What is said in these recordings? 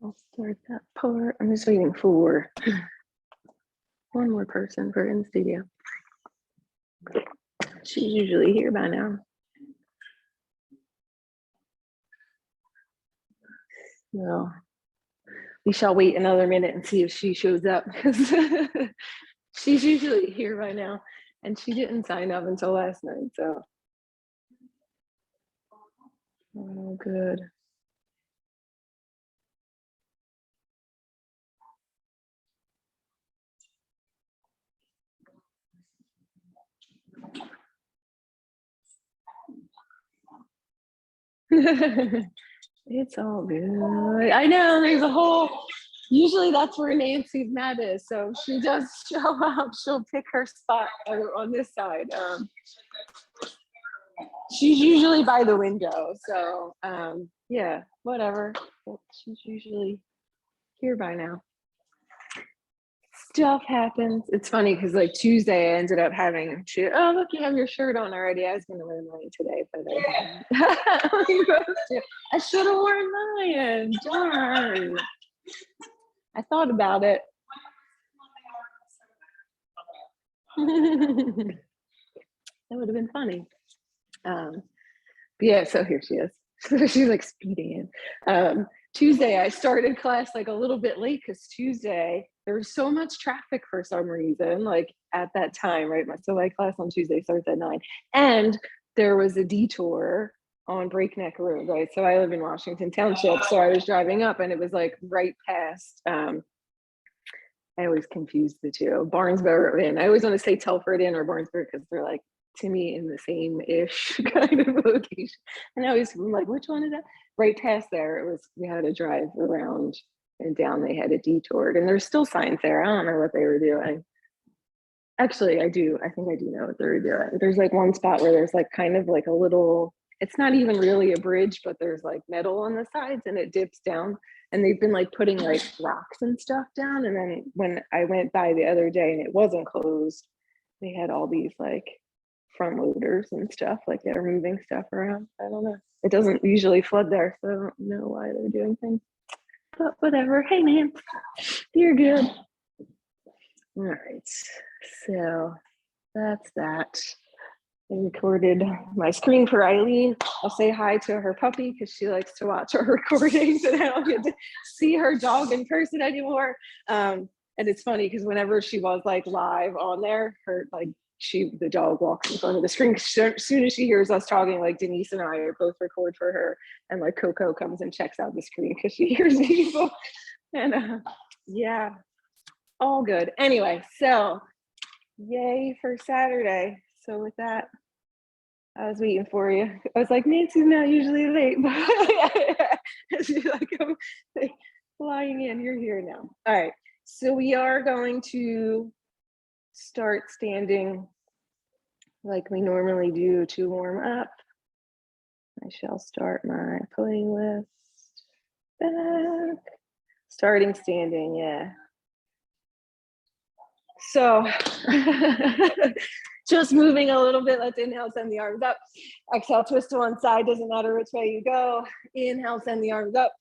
I'll start that part. I'm just waiting for one more person for in studio. She's usually here by now. So we shall wait another minute and see if she shows up, because she's usually here by now and she didn't sign up until last night. So, oh, good. It's all good. I know there's a whole, usually that's where Nancy's mat is. So she does show up, she'll pick her spot on this side. She's usually by the window. So yeah, whatever. But she's usually here by now. Stuff happens. It's funny because like Tuesday I ended up having, oh look, you have your shirt on already. I was gonna wear mine today, but I didn't. I should have worn mine. Darn. I thought about it. That would have been funny. But yeah, so here she is. She's like speeding in. Tuesday, I started class like a little bit late because Tuesday there was so much traffic for some reason, like at that time, right? So my class on Tuesday starts at 9, and there was a detour on Breakneck Road, right? So I live in Washington Township, so I was driving up, and it was like right past. I always confuse the two, Barnesboro Inn. I always want to say Telford Inn or Barnesboro because they're like, to me, in the same-ish kind of location. And I always, I'm like, which one is that? Right past there, it was, we had to drive around and down, they had it detoured, and there's still signs there. I don't know what they were doing. Actually, I think I do know what they were doing. There's like one spot where there's like kind of like a little, it's not even really a bridge, but there's like metal on the sides and it dips down, and they've been like putting like rocks and stuff down. And then when I went by the other day and it wasn't closed, they had all these like front loaders and stuff, like they're moving stuff around. I don't know. It doesn't usually flood there, so I don't know why they're doing things. But whatever. Hey, man, you're good. All right. So that's that. I recorded my screen for Eileen. I'll say hi to her puppy because she likes to watch our recordings, and I don't get to see her dog in person anymore. And it's funny because whenever she was like live on there, her like the dog walks in front of the screen. As soon as she hears us talking, like Denise and I are both record for her, and like Coco comes and checks out the screen because she hears people. And yeah, all good. Anyway, so yay for Saturday. So with that, I was waiting for you. I was like, Nancy's not usually late, but she's like, I'm flying in. You're here now. All right. So we are going to start standing like we normally do to warm up. I shall start my playlist back. Starting standing, yeah. So just moving a little bit. Let's inhale, send the arms up. Exhale, twist to one side. Doesn't matter which way you go. Inhale, send the arms up.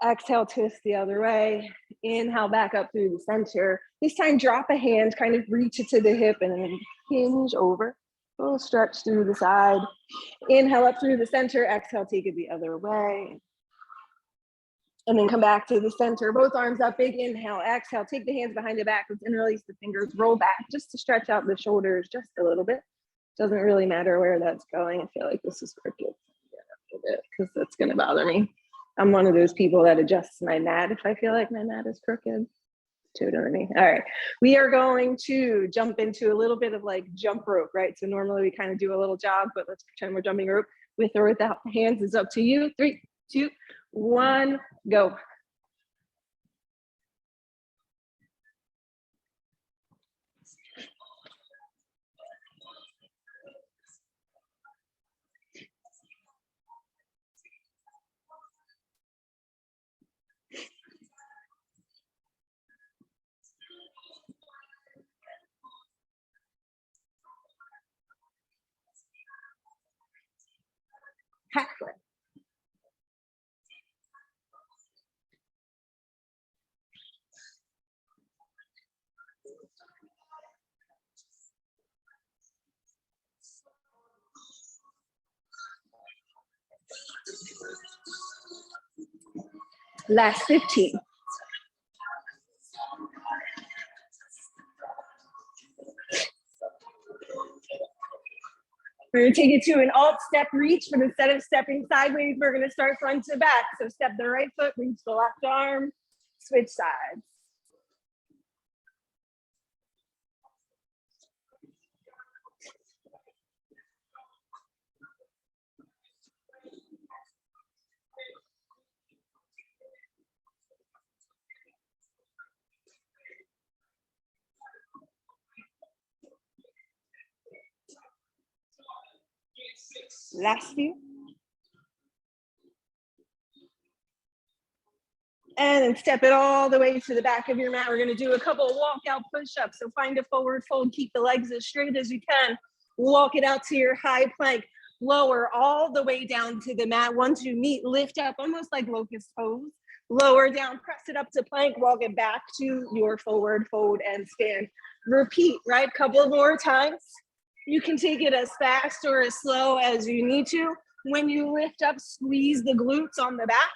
Exhale, twist the other way. Inhale, back up through the center. This time, drop a hand, kind of reach it to the hip, and then hinge over. A little stretch through the side. Inhale up through the center. Exhale, take it the other way. And then come back to the center, both arms up, big inhale, exhale, take the hands behind the back, let's interlace the fingers, roll back just to stretch out the shoulders just a little bit. Doesn't really matter where that's going. I feel like this is crooked because that's gonna bother me. I'm one of those people that adjusts my mat if I feel like my mat is crooked. Totally me. All right, we are going to jump into a little bit of like jump rope, right? So normally we kind of do a little jog, but let's pretend we're jumping rope with or without hands. Is up to you. 3, 2, 1, go. Halfway. Last 15. We're gonna take it to an alt step reach, but instead of stepping sideways, we're gonna start front to back. So step the right foot, reach the left arm, switch sides. Last few. And then step it all the way to the back of your mat. We're gonna do a couple of walkout push-ups. So find a forward fold, keep the legs as straight as you can. Walk it out to your high plank. Lower all the way down to the mat. Once you meet, lift up, almost like locust pose. Lower down, press it up to plank, walk it back to your forward fold and stand. Repeat, right? Couple more times. You can take it as fast or as slow as you need to. When you lift up, squeeze the glutes on the back.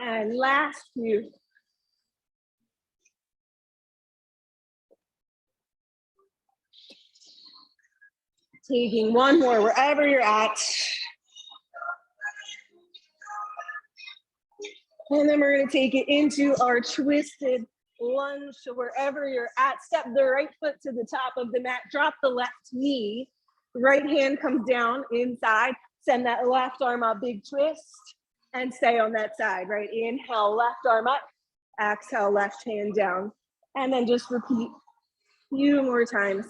And last few. Taking one more wherever you're at. And then we're gonna take it into our twisted lunge. So wherever you're at, step the right foot to the top of the mat, drop the left knee. Right hand comes down inside, send that left arm up, big twist, and stay on that side, right? Inhale, left arm up, exhale, left hand down. And then just repeat a few more times.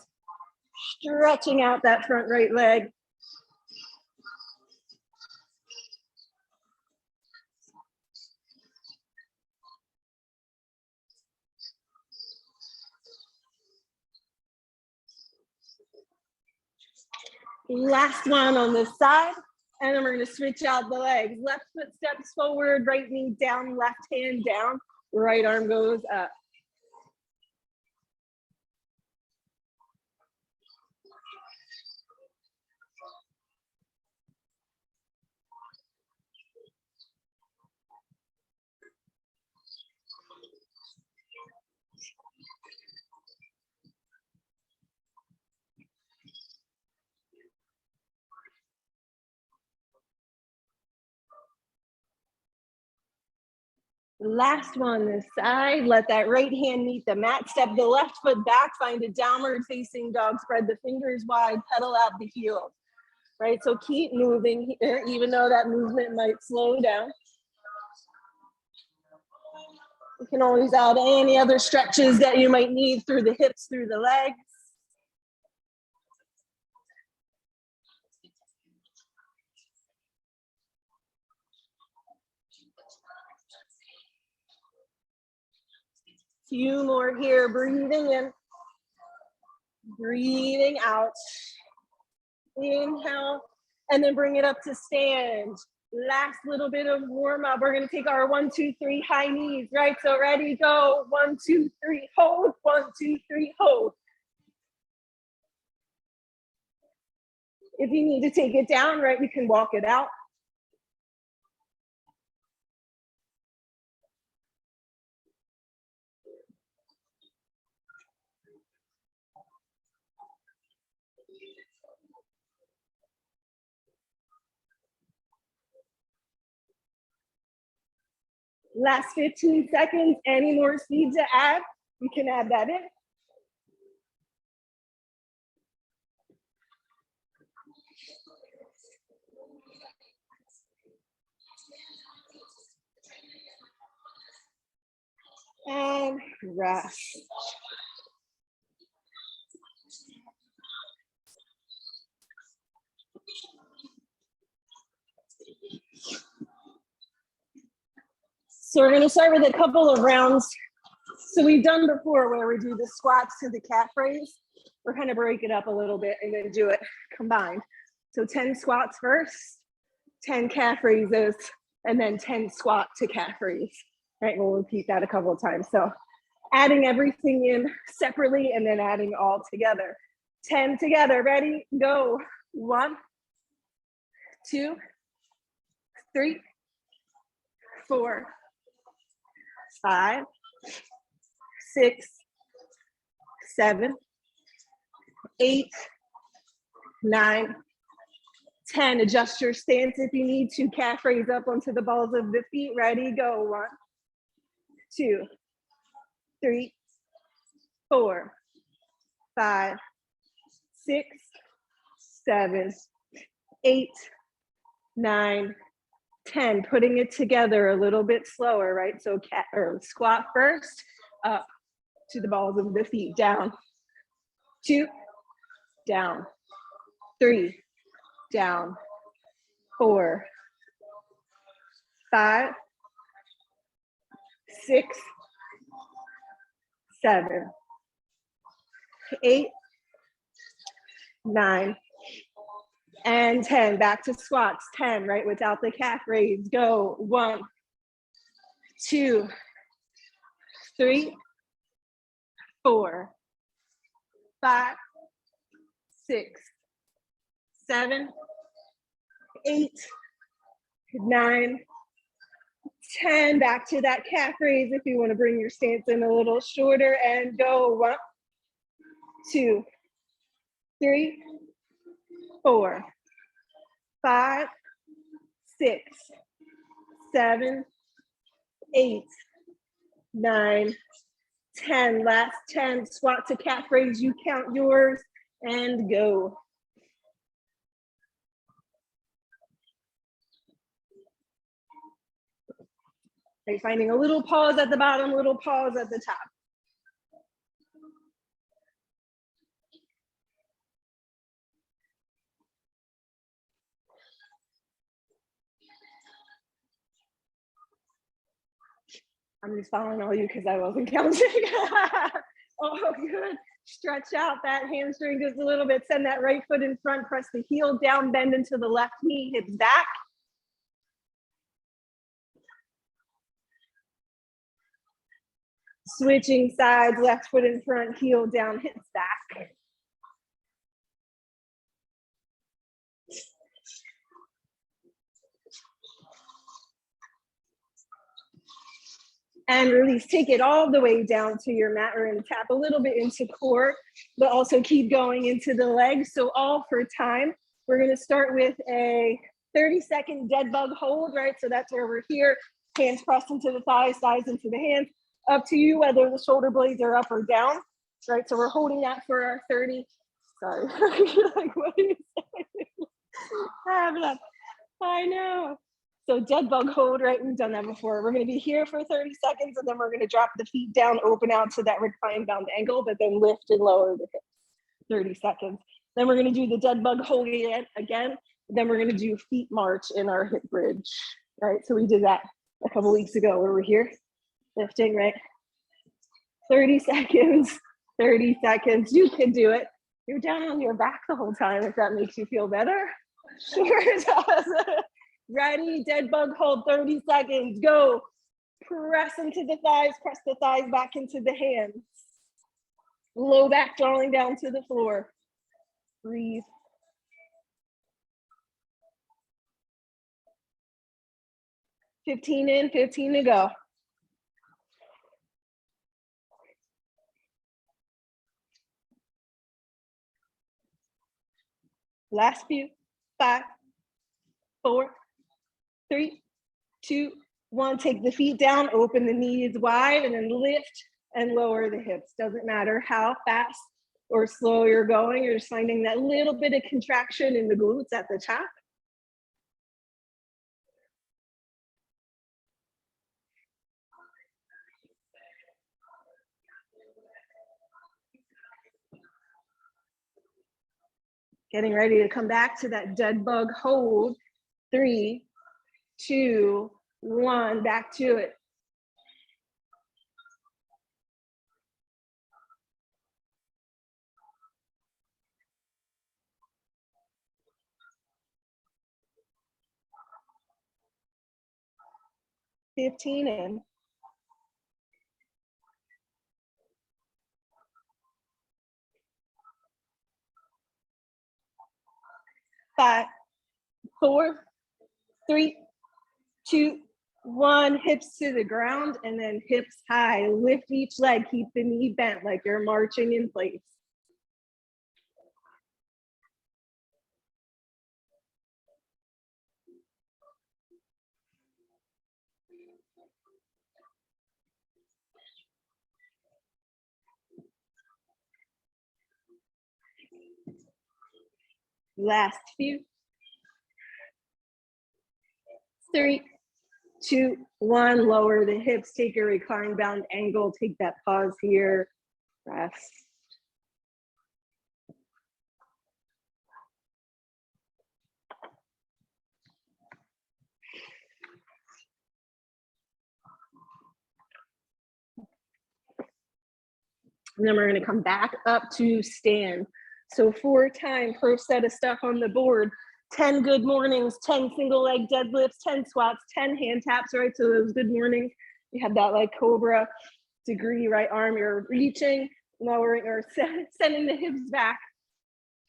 Stretching out that front right leg. Last one on this side. And then we're gonna switch out the legs. Left foot steps forward, right knee down, left hand down, right arm goes up. Last one this side. Let that right hand meet the mat. Step the left foot back, find a downward facing dog. Spread the fingers wide, pedal out the heels. Right, so keep moving here, even though that movement might slow down. You can always add any other stretches that you might need through the hips, through the legs. Few more here, breathing in, breathing out. Inhale, and then bring it up to stand. Last little bit of warm up. We're gonna take our 1, 2, 3 high knees, right? So ready, go. 1, 2, 3, hold. 1, 2, 3, hold. If you need to take it down, right, we can walk it out. Last 15 seconds, any more speed to add, you can add that in. And rest. So we're going to start with a couple of rounds. So we've done before where we do the squats to the calf raise. We're kind of break it up a little bit and then do it combined. So 10 squats first, 10 calf raises, and then 10 squat to calf raise. Right, we'll repeat that a couple of times. So adding everything in separately and then adding all together. 10 together, ready, go. 1, 2, 3, 4, 5, 6, 7, 8, 9, 10. Adjust your stance if you need to. Calf raise up onto the balls of the feet. Ready, go. 1, 2, 3, 4, 5, 6, 7, 8, 9, 10. Putting it together a little bit slower, right? So squat first, up to the balls of the feet, down, 2, down, 3, down, 4, 5, 6, 7, 8, 9, and 10. Back to squats. 10, right? Without the calf raise. Go. 1, 2, 3, 4, 5, 6, 7, 8, 9, 10. Back to that calf raise if you want to bring your stance in a little shorter, and go. 1, 2, 3, 4, 5, 6, 7, 8, 9, 10. Last 10. Squat to calf raise. You count yours and go. Okay, finding a little pause at the bottom, little pause at the top. I'm just following all you because I wasn't counting. Oh, good. Stretch out that hamstring just a little bit. Send that right foot in front. Press the heel down. Bend into the left knee. Hips back. Switching sides. Left foot in front. Heel down. Hips back. And release. Take it all the way down to your mat. We're going to tap a little bit into core, but also keep going into the legs. So all for time. We're going to start with a 30-second dead bug hold, right? So that's where we're here. Hands pressed into the thighs, thighs into the hands. Up to you whether the shoulder blades are up or down, right? So we're holding that for our 30. Sorry. Like, what are you saying? I know. So dead bug hold, right? We've done that before. We're going to be here for 30 seconds, and then we're going to drop the feet down, open out to that reclined bound angle, but then lift and lower the hips. 30 seconds. Then we're going to do the dead bug hold again. Then we're going to do feet march in our hip bridge, right? So we did that a couple weeks ago where we're here lifting, right? 30 seconds, 30 seconds. You can do it. You're down on your back the whole time if that makes you feel better. Sure it does. Ready, dead bug hold, 30 seconds, go. Press into the thighs, press the thighs back into the hands. Low back drawing down to the floor. Breathe. $15 in, 15 to go. Last few. 5, 4, 3, 2, 1. Take the feet down, open the knees wide, and then lift and lower the hips. Doesn't matter how fast or slow you're going, you're just finding that little bit of contraction in the glutes at the top. Getting ready to come back to that dead bug hold. 3, 2, 1, back to it. Fifteen in. 5, 4, 3, 2, 1. Hips to the ground and then hips high. Lift each leg. Keep the knee bent like you're marching in place. Last few. 3, 2, 1. Lower the hips. Take a recline bound angle. Take that pause here. Rest. And then we're going to come back up to stand. So 4 times per set of stuff on the board. 10 good mornings, 10 single leg deadlifts, 10 squats, 10 hand taps, right? So those good mornings, you have that like cobra degree, right arm, you're reaching, lowering, or sending the hips back,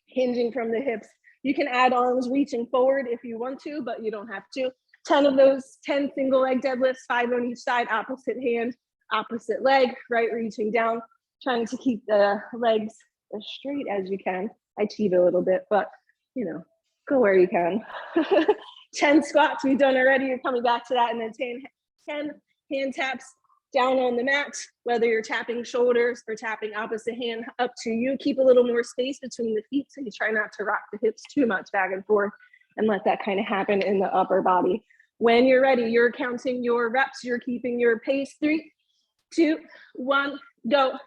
hinging from the hips. You can add arms reaching forward if you want to, but you don't have to. 10 of those, 10 single leg deadlifts, 5 on each side, opposite hand, opposite leg, right, reaching down, trying to keep the legs as straight as you can. I cheat a little bit, but you know, go where you can. 10 squats we've done already. You're coming back to that, and then 10 hand taps down on the mat, whether you're tapping shoulders or tapping opposite hand, up to you. Keep a little more space between the feet so you try not to rock the hips too much back and forth, and let that kind of happen in the upper body. When you're ready, you're counting your reps, you're keeping your pace. 3, 2, 1, go.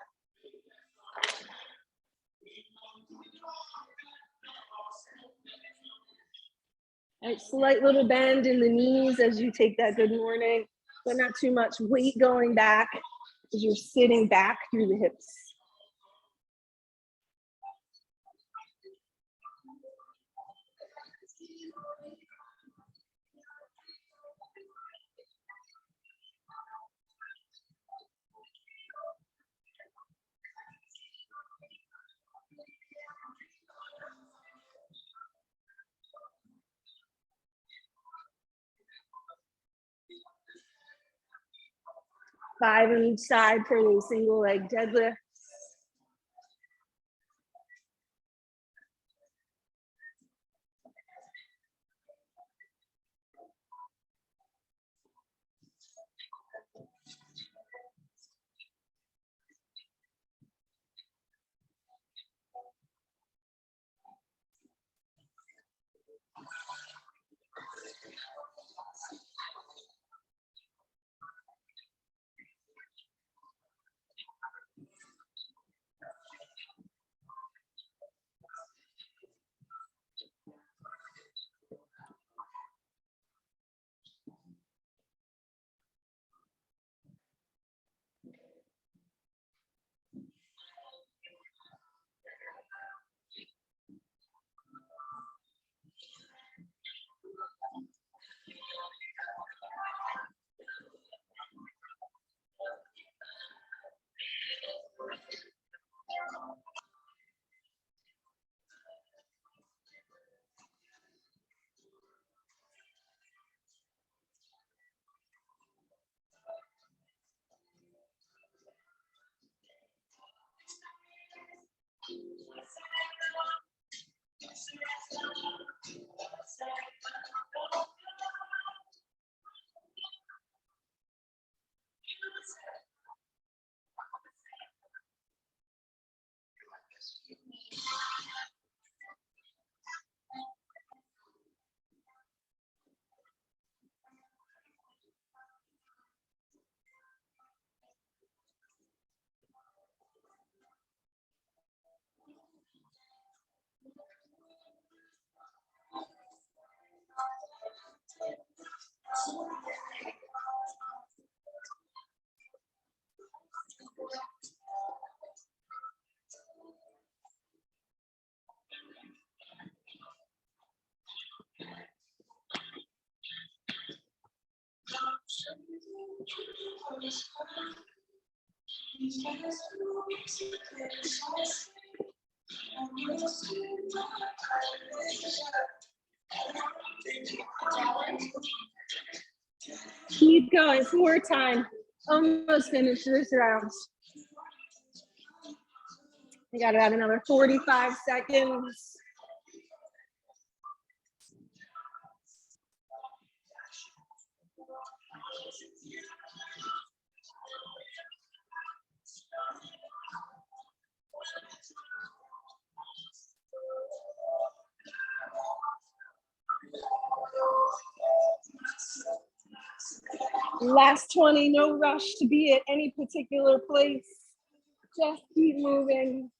All right, slight little bend in the knees as you take that good morning, but not too much weight going back as you're sitting back through the hips. Five on each side for those single leg deadlifts. Keep going, 4 more time. Almost finished this round. We got about another 45 seconds. Last 20, no rush to be at any particular place. Just keep moving.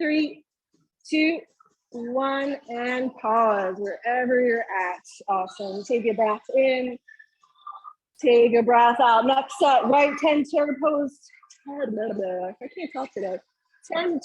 Three, 2, 1, and pause wherever you're at. Awesome. Take a breath in. Take a breath out. Next set, right 10 chair pose. I can't talk today. 10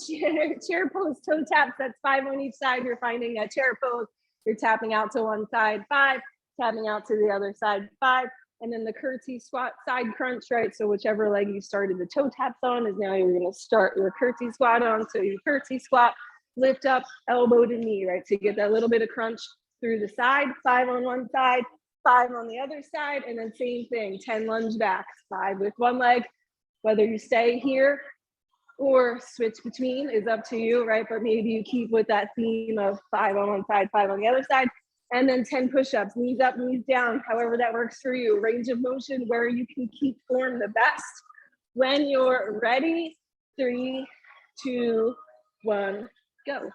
chair pose toe taps. That's 5 on each side. You're finding a chair pose. You're tapping out to one side, 5. Tapping out to the other side, 5. And then the curtsy squat side crunch, right? So whichever leg you started the toe taps on is now you're going to start your curtsy squat on. So you curtsy squat, lift up, elbow to knee, right? So you get that little bit of crunch through the side, 5 on one side, 5 on the other side, and then same thing, 10 lunge backs, 5 with one leg. Whether you stay here or switch between is up to you, right? But maybe you keep with that theme of 5 on one side, 5 on the other side, and then 10 push-ups, knees up, knees down, however that works for you. Range of motion where you can keep form the best. When you're ready, 3, 2, 1, go.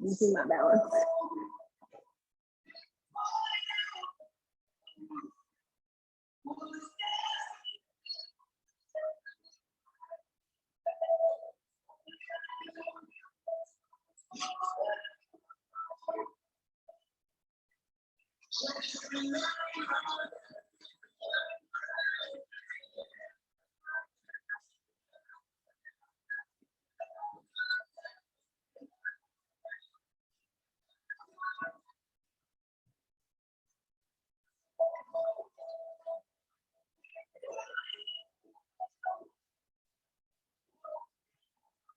Losing my balance.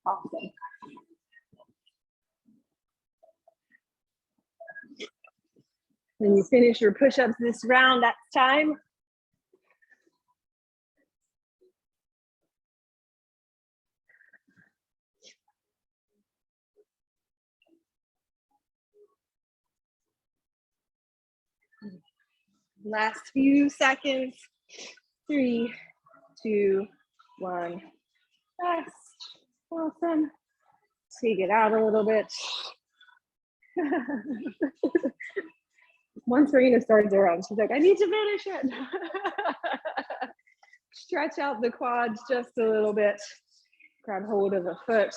Awesome. When you finish your push-ups this round, that's time. Last few seconds. 3, 2, 1. Rest. Awesome. Take it out a little bit. Once Serena starts around, she's like, I need to finish it. Stretch out the quads just a little bit. Grab hold of a foot.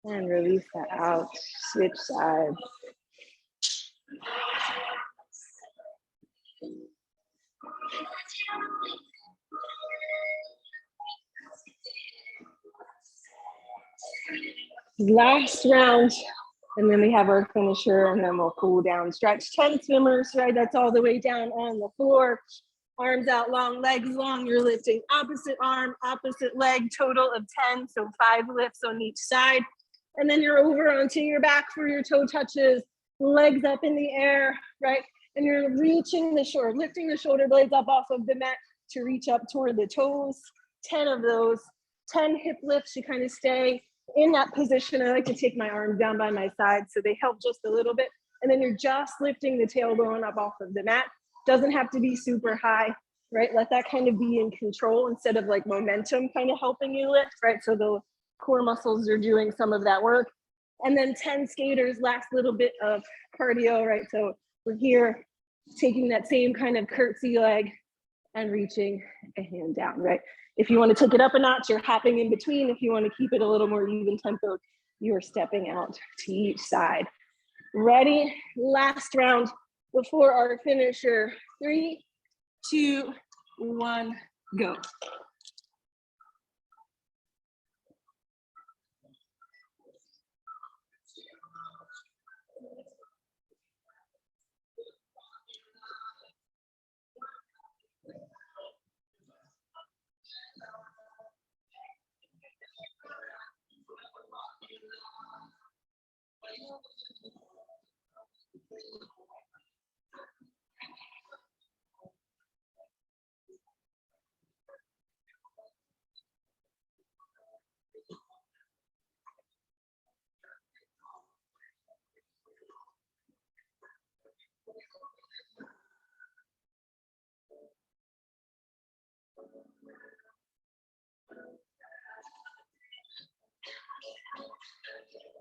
And release that out. Switch sides. Last round, and then we have our finisher, and then we'll cool down. Stretch 10 swimmers, right? That's all the way down on the floor. Arms out long, legs long. You're lifting opposite arm, opposite leg, total of 10. So 5 lifts on each side. And then you're over onto your back for your toe touches, legs up in the air, right? And you're reaching the shoulder, lifting the shoulder blades up off of the mat to reach up toward the toes. 10 of those, 10 hip lifts. You kind of stay in that position. I like to take my arms down by my side so they help just a little bit. And then you're just lifting the tailbone up off of the mat. Doesn't have to be super high, right? Let that kind of be in control instead of like momentum kind of helping you lift, right? So the core muscles are doing some of that work. And then 10 skaters, last little bit of cardio, right? So we're here taking that same kind of curtsy leg and reaching a hand down, right? If you want to take it up a notch, you're hopping in between. If you want to keep it a little more even tempo, you're stepping out to each side. Ready? Last round before our finisher. 3, 2, 1, go.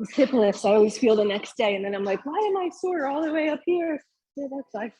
These hip lifts, I always feel the next day, and then I'm like, why am I sore all the way up here? Yeah, that's like.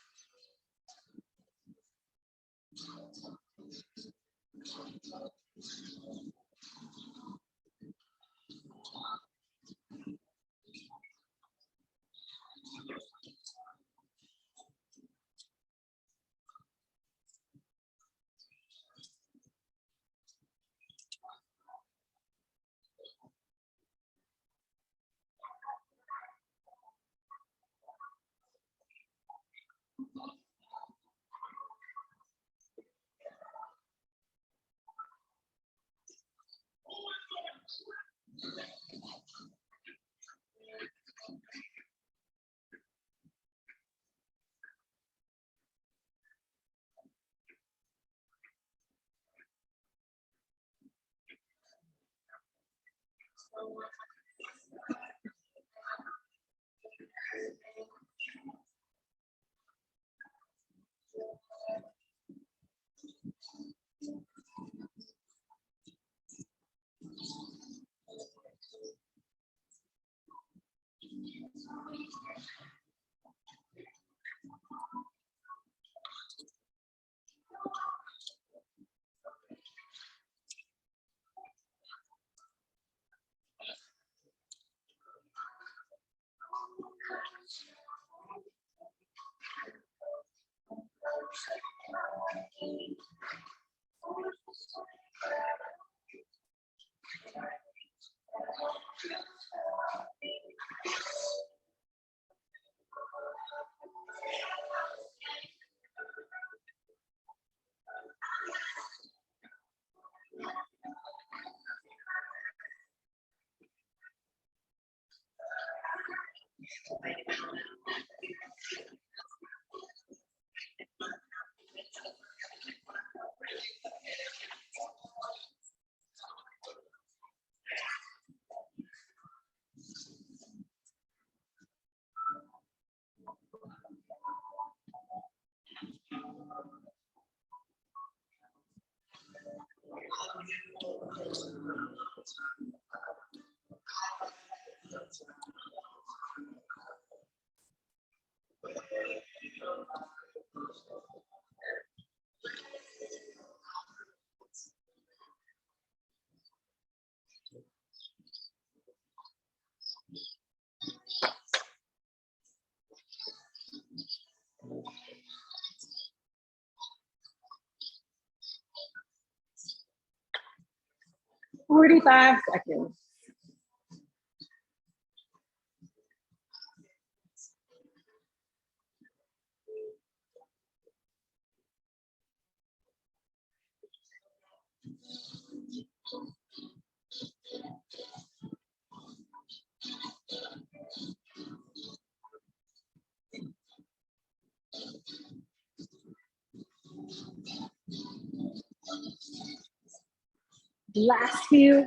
45 seconds. Last few.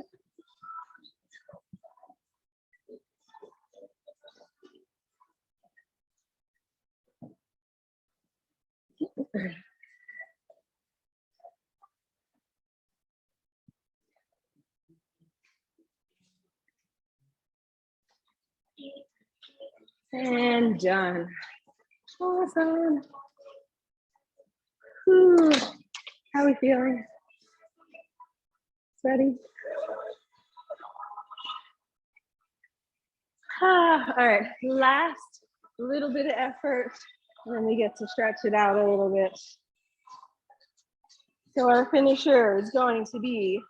And done. Awesome. Whew. How are we feeling? Ready? All right, last little bit of effort, and then we get to stretch it out a little bit. So our finisher is going to be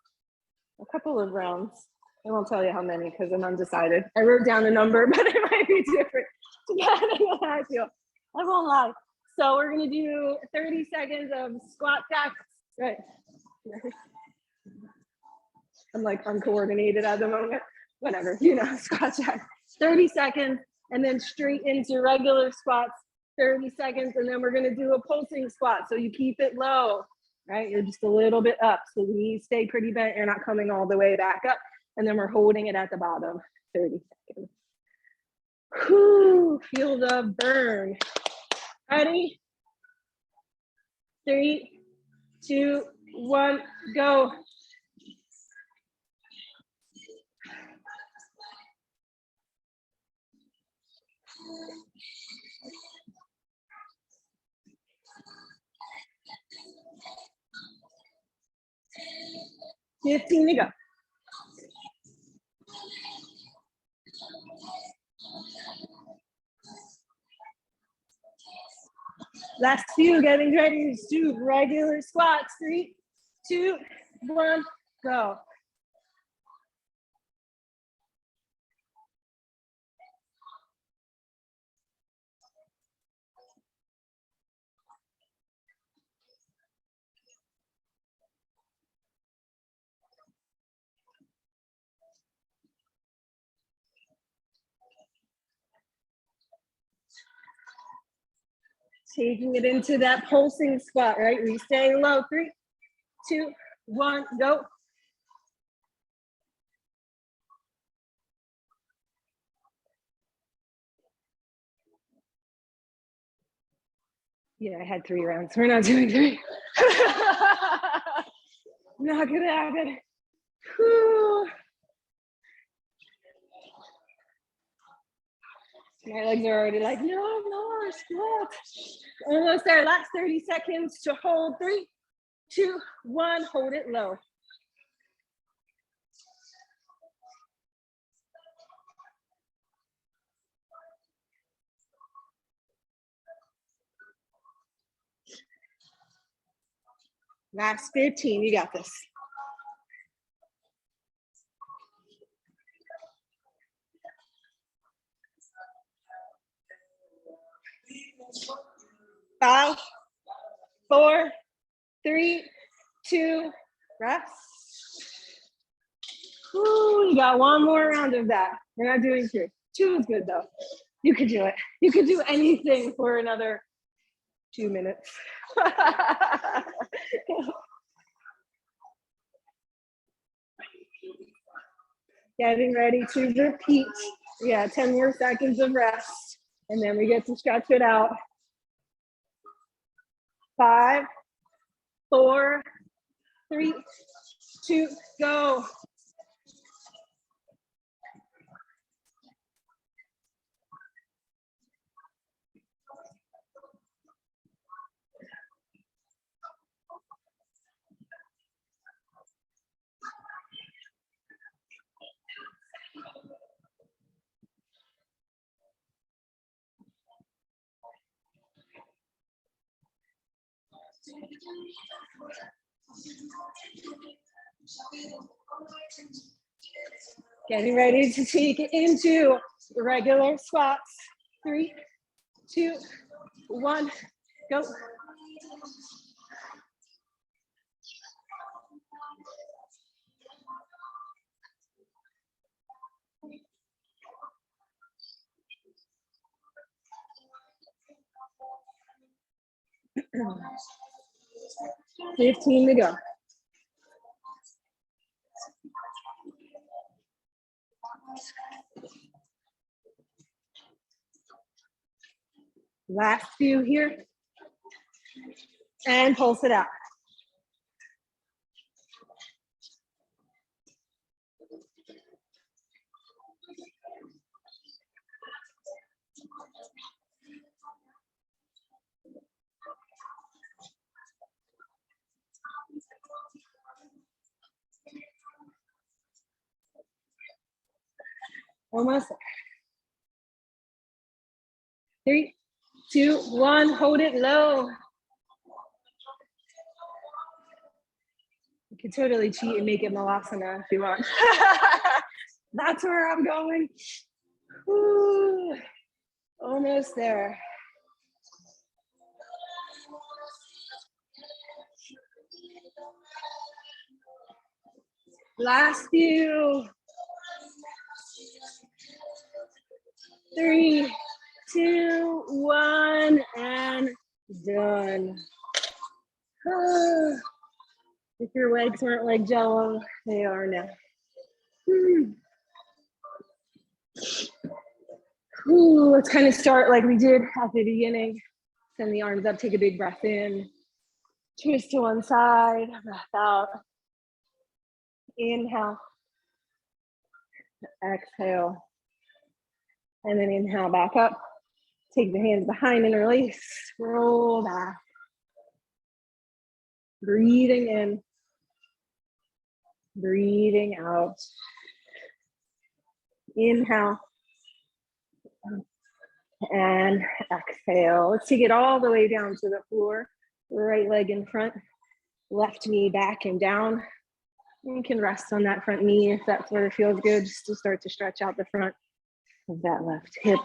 a couple of rounds. I won't tell you how many because I'm undecided. I wrote down a number, but it might be different depending on how I feel. I won't lie. So we're gonna do 30 seconds of squat jacks. Right. I'm like uncoordinated at the moment. Whatever, squat jack. 30 seconds, and then straight into regular squats, 30 seconds, and then we're gonna do a pulsing squat. So you keep it low, right? You're just a little bit up. So the knees stay pretty bent, you're not coming all the way back up. And then we're holding it at the bottom, 30 seconds. Whew, feel the burn. Ready? 3, 2, 1, go. $15 to go. Last few, getting ready to do regular squats. 3, 2, 1, go. Taking it into that pulsing squat, right? We stay low. 3, 2, 1, go. Yeah, I had 3 rounds. We're not doing 3. Not gonna happen. Whew. My legs are already like, no more squat. Almost there. Last 30 seconds to hold. 3, 2, 1. Hold it low. Last 15. You got this. Five, 4, 3, 2, rest. Ooh, you got one more round of that. We're not doing 2. 2 is good though. You could do it. You could do anything for another 2 minutes. Getting ready to repeat. Yeah, 10 more seconds of rest. And then we get to stretch it out. 5, 4, 3, 2, go. Getting ready to take it into regular squats. 3, 2, 1, go. $15 to go. Last few here. And pulse it out. Almost there. 3, 2, 1, hold it low. You can totally cheat and make it Malasana if you want. That's where I'm going. Woo. Almost there. Last few. 3, 2, 1, and done. If your legs weren't like Jello, they are now. Let's kind of start like we did at the beginning. Send the arms up, take a big breath in. Twist to one side, breath out. Inhale. Exhale. And then inhale back up. Take the hands behind and release. Roll back. Breathing in. Breathing out. Inhale. And exhale. Let's take it all the way down to the floor. Right leg in front. Left knee back and down. You can rest on that front knee if that's where it feels good, just to start to stretch out the front of that left hip.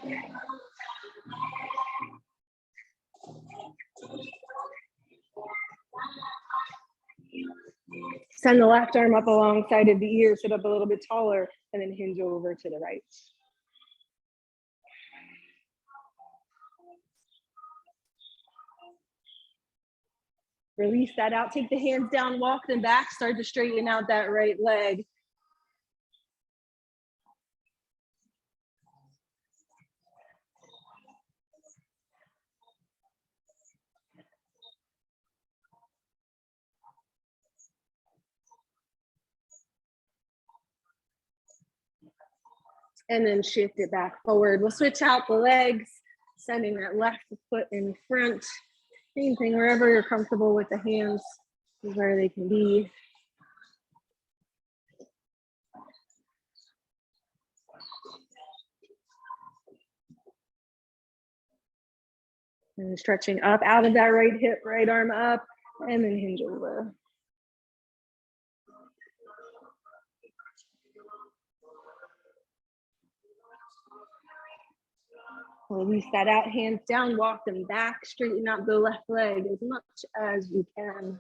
Send the left arm up alongside of the ear, sit up a little bit taller, and then hinge over to the right. Release that out, take the hands down, walk them back, start to straighten out that right leg. And then shift it back forward. We'll switch out the legs, sending that left foot in front. Same thing, wherever you're comfortable with the hands is where they can be. And stretching up out of that right hip, right arm up, and then hinge over. Release that out, hands down, walk them back, straighten out the left leg as much as you can.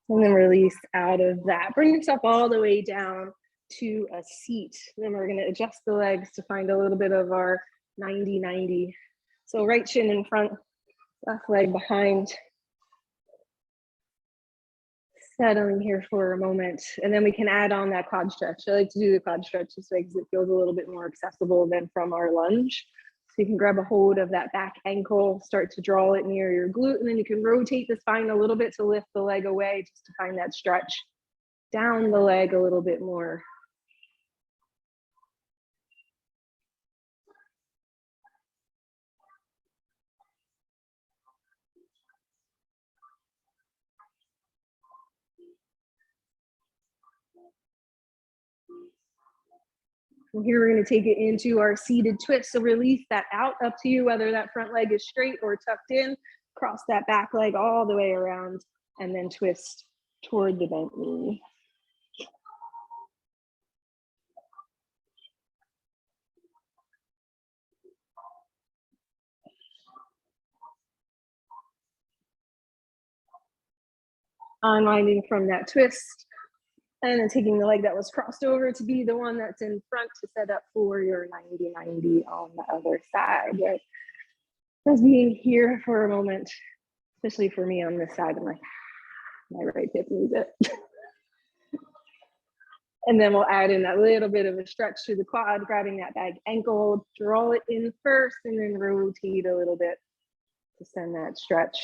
And then release out of that. Bring yourself all the way down to a seat. Then we're going to adjust the legs to find a little bit of our 90-90. So right shin in front, left leg behind. Settling here for a moment. And then we can add on that quad stretch. I like to do the quad stretch this way because it feels a little bit more accessible than from our lunge. So you can grab a hold of that back ankle, start to draw it near your glute, and then you can rotate the spine a little bit to lift the leg away just to find that stretch down the leg a little bit more. From here, we're going to take it into our seated twist. So release that out, up to you, whether that front leg is straight or tucked in. Cross that back leg all the way around and then twist toward the bent knee. Unwinding from that twist and then taking the leg that was crossed over to be the one that's in front to set up for your 90-90 on the other side, right? Just being here for a moment, especially for me on this side, I'm like, my right hip needs it. And then we'll add in that little bit of a stretch to the quad, grabbing that back ankle, draw it in first, and then rotate a little bit to send that stretch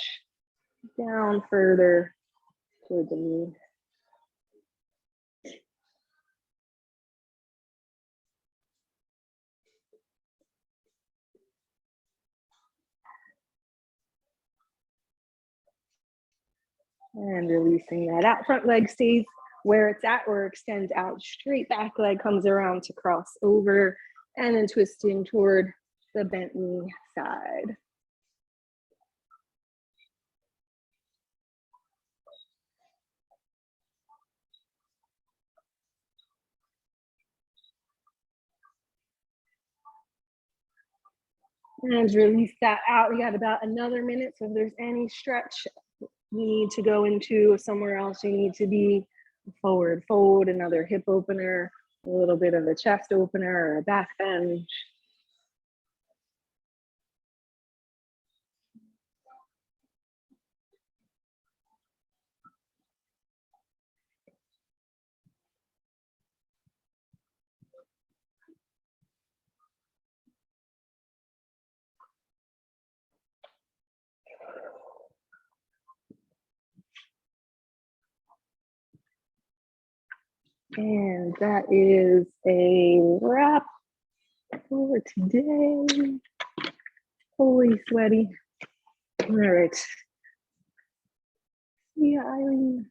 down further toward the knee. And releasing that out. Front leg stays where it's at or extends out straight. Back leg comes around to cross over and then twisting toward the bent knee side. And release that out. We got about another minute. So if there's any stretch you need to go into somewhere else, you need to be forward fold, another hip opener, a little bit of a chest opener or a back bend. And that is a wrap for today. Holy sweaty. All right. Yeah, Eileen.